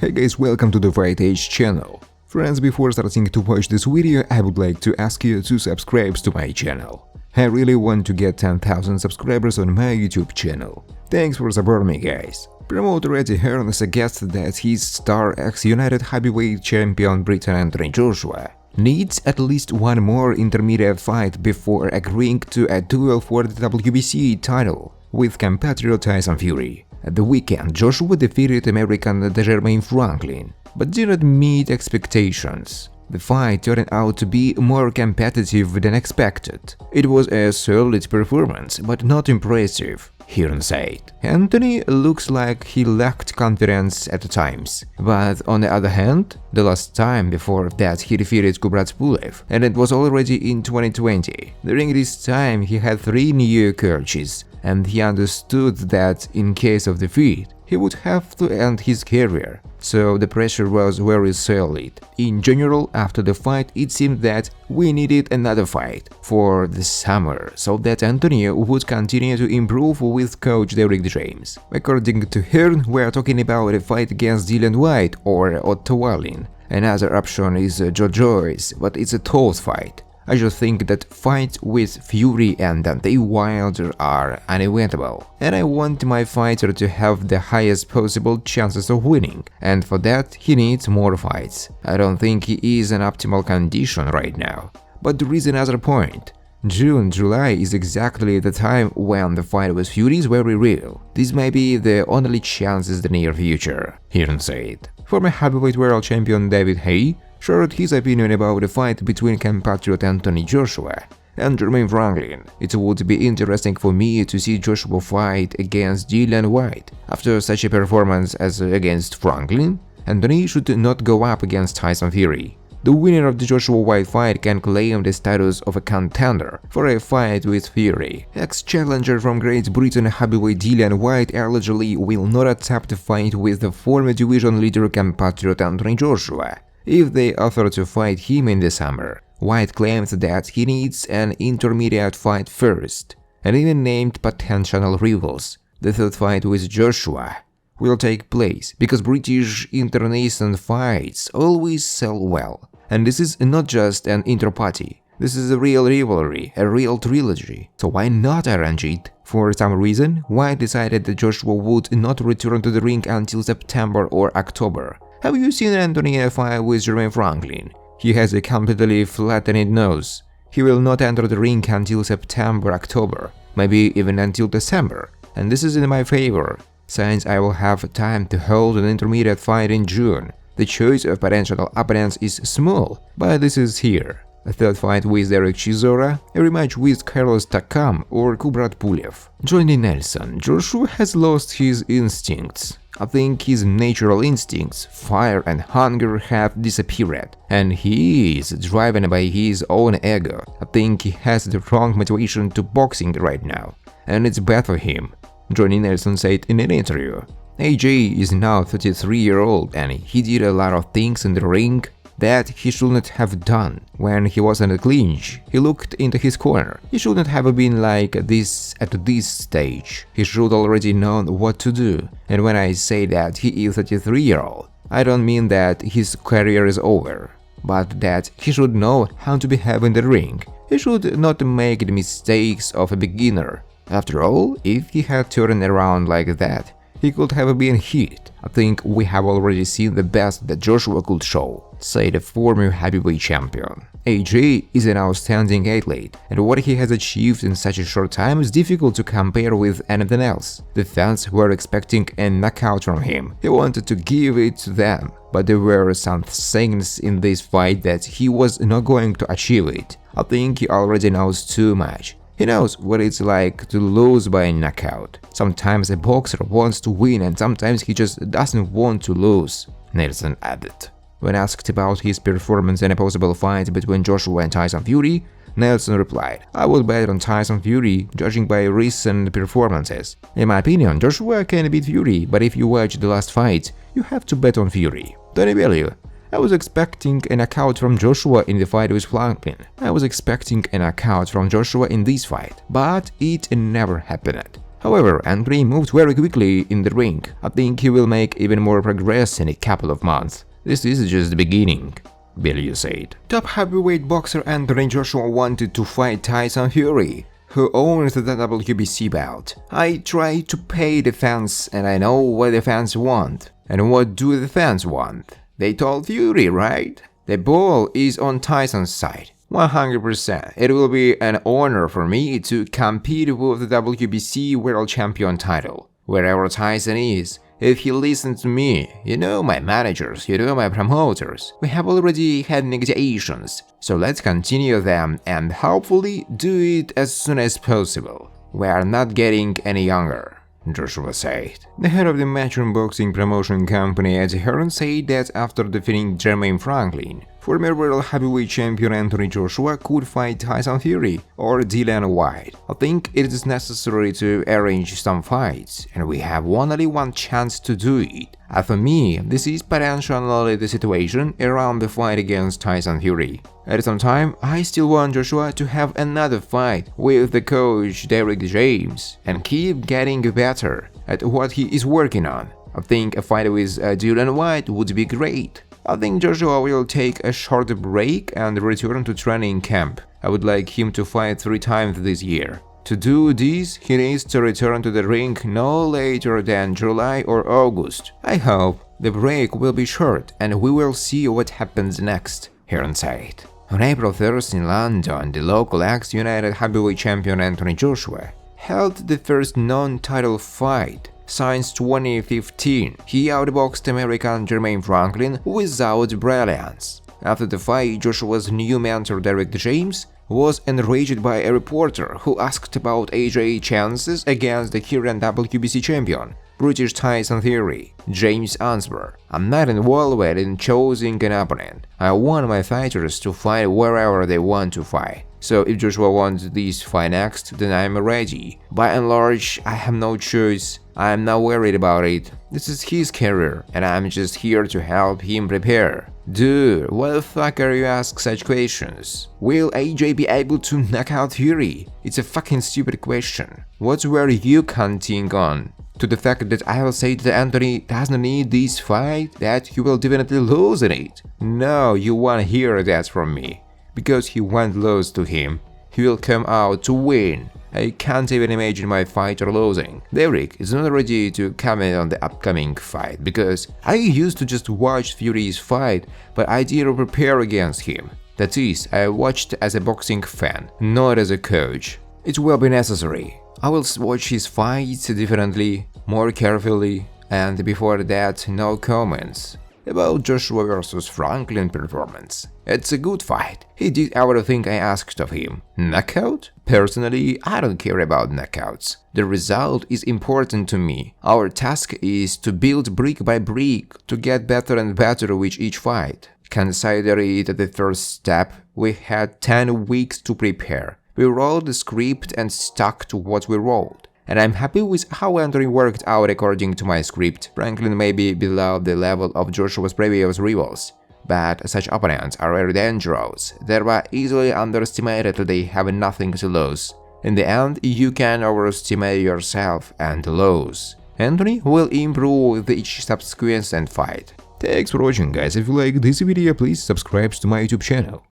Hey guys, welcome to the Fight Age channel. Friends, before starting to watch this video, I would like to ask you to subscribe to my channel. I really want to get 10,000 subscribers on my YouTube channel. Thanks for supporting me, guys. Promoter Eddie Hearn suggests that his star ex-United heavyweight champion Briton Anthony Joshua needs at least one more intermediate fight before agreeing to a duel for the WBC title with compatriot Tyson Fury. At the weekend, Joshua defeated American Jermaine Franklin, but didn't meet expectations. The fight turned out to be more competitive than expected. It was a solid performance, but not impressive, Hearn said. Anthony looks like he lacked confidence at times, but on the other hand, the last time before that he defeated Kubrat Pulev, and it was already in 2020. During this time he had 3 new coaches, and he understood that in case of defeat, he would have to end his career, so the pressure was very solid. In general, after the fight, it seemed that we needed another fight for the summer, so that Anthony would continue to improve with coach Derrick James. According to Hearn, we are talking about a fight against Dillian Whyte or Otto Wallin. Another option is Joe Joyce, but it's a tough fight. I just think that fights with Fury and Deontay Wilder are unavoidable, and I want my fighter to have the highest possible chances of winning, and for that he needs more fights. I don't think he is in optimal condition right now. But there is another point. June-July is exactly the time when the fight with Fury is very real. This may be the only chance in the near future, Hearn said. Former heavyweight world champion David Haye shared his opinion about the fight between compatriot Anthony Joshua and Jermaine Franklin. It would be interesting for me to see Joshua fight against Dillian Whyte. After such a performance as against Franklin, Anthony should not go up against Tyson Fury. The winner of the Joshua Whyte fight can claim the status of a contender for a fight with Fury. Ex-challenger from Great Britain heavyweight Dillian Whyte allegedly will not attempt a fight with the former division leader compatriot Anthony Joshua if they offer to fight him in the summer. Whyte claims that he needs an intermediate fight first, and even named potential rivals. The third fight with Joshua will take place because British international fights always sell well. And this is not just an inter-party. This is a real rivalry, a real trilogy. So why not arrange it? For some reason, Whyte decided that Joshua would not return to the ring until September or October. Have you seen Anthony in a fight with Jermaine Franklin? He has a completely flattened nose. He will not enter the ring until September-October, maybe even until December. And this is in my favor, since I will have time to hold an intermediate fight in June. The choice of potential opponents is small, but this is here. A third fight with Derek James, a rematch with Carlos Takam or Kubrat Pulev. Johnny Nelson, Joshua has lost his instincts. I think his natural instincts, fire and hunger have disappeared, and he is driven by his own ego. I think he has the wrong motivation to boxing right now, and it's bad for him, Johnny Nelson said in an interview. AJ is now 33-year-old and he did a lot of things in the ring that he shouldn't have done. When he was in the clinch, he looked into his corner. He shouldn't have been like this at this stage. He should already know what to do. And when I say that he is 33-year-old, I don't mean that his career is over, but that he should know how to behave in the ring. He should not make the mistakes of a beginner. After all, if he had turned around like that, he could have been hit. I think we have already seen the best that Joshua could show, said a former heavyweight champion. AJ is an outstanding athlete, and what he has achieved in such a short time is difficult to compare with anything else. The fans were expecting a knockout from him. He wanted to give it to them, but there were some signs in this fight that he was not going to achieve it. I think he already knows too much. He knows what it's like to lose by a knockout. Sometimes a boxer wants to win and sometimes he just doesn't want to lose, Nelson added. When asked about his performance in a possible fight between Joshua and Tyson Fury, Nelson replied, "I would bet on Tyson Fury, judging by recent performances. In my opinion, Joshua can beat Fury, but if you watch the last fight, you have to bet on Fury." Tony Bellew, I was expecting a knockout from Joshua in the fight with Franklin. I was expecting a knockout from Joshua in this fight, but it never happened. However, Anthony moved very quickly in the ring. I think he will make even more progress in a couple of months. This is just the beginning, Billy said. Top heavyweight boxer Anthony Joshua wanted to fight Tyson Fury, who owns the WBC belt. I try to pay the fans and I know what the fans want. And what do the fans want? They told Fury, right? The ball is on Tyson's side. 100%. It will be an honor for me to compete with the WBC World Champion title, wherever Tyson is. If he listens to me, you know my managers, you know my promoters, we have already had negotiations, so let's continue them and hopefully do it as soon as possible. We are not getting any younger, Joshua said. The head of the Matchroom Boxing promotion company, Eddie Hearn, said that after defeating Jermaine Franklin, former world heavyweight champion Anthony Joshua could fight Tyson Fury or Dillian Whyte. I think it is necessary to arrange some fights, and we have only one chance to do it. And for me, this is potentially the situation around the fight against Tyson Fury. At the same time, I still want Joshua to have another fight with the coach Derrick James and keep getting better at what he is working on. I think a fight with Dillian Whyte would be great. I think Joshua will take a short break and return to training camp. I would like him to fight 3 times this year. To do this, he needs to return to the ring no later than July or August. I hope the break will be short and we will see what happens next, Hearn said. On April 1st in London, the local ex-United heavyweight champion Anthony Joshua held the first non-title fight since 2015. He outboxed American Jermaine Franklin without brilliance. After the fight, Joshua's new mentor Derrick James was enraged by a reporter who asked about AJ's chances against the current WBC champion, British Tyson Fury. James answered, "I'm not involved in choosing an opponent. I want my fighters to fight wherever they want to fight. So if Joshua wants this fight next, then I'm ready. By and large, I have no choice. I'm not worried about it. This is his career, and I'm just here to help him prepare." Dude, why the fuck are you asking such questions? Will AJ be able to knock out Fury? It's a fucking stupid question. What were you counting on? To the fact that I will say that Anthony doesn't need this fight, that he will definitely lose in it? No, you won't hear that from me. Because he won't lose to him. He will come out to win. I can't even imagine my fighter losing. Derrick is not ready to comment on the upcoming fight because I used to just watch Fury's fight, but I didn't prepare against him. That is, I watched as a boxing fan, not as a coach. It will be necessary. I will watch his fights differently, more carefully, and before that, no comments. About Joshua vs Franklin performance. It's a good fight. He did everything I asked of him. Knockout? Personally, I don't care about knockouts. The result is important to me. Our task is to build brick by brick to get better and better with each fight. Consider it the first step. We had 10 weeks to prepare. We wrote the script and stuck to what we wrote. And I'm happy with how Anthony worked out according to my script. Franklin may be below the level of Joshua's previous rivals, but such opponents are very dangerous. They are easily underestimated, they have nothing to lose. In the end, you can overestimate yourself and lose. Anthony will improve with each subsequent fight. Thanks for watching, guys. If you like this video, please subscribe to my YouTube channel.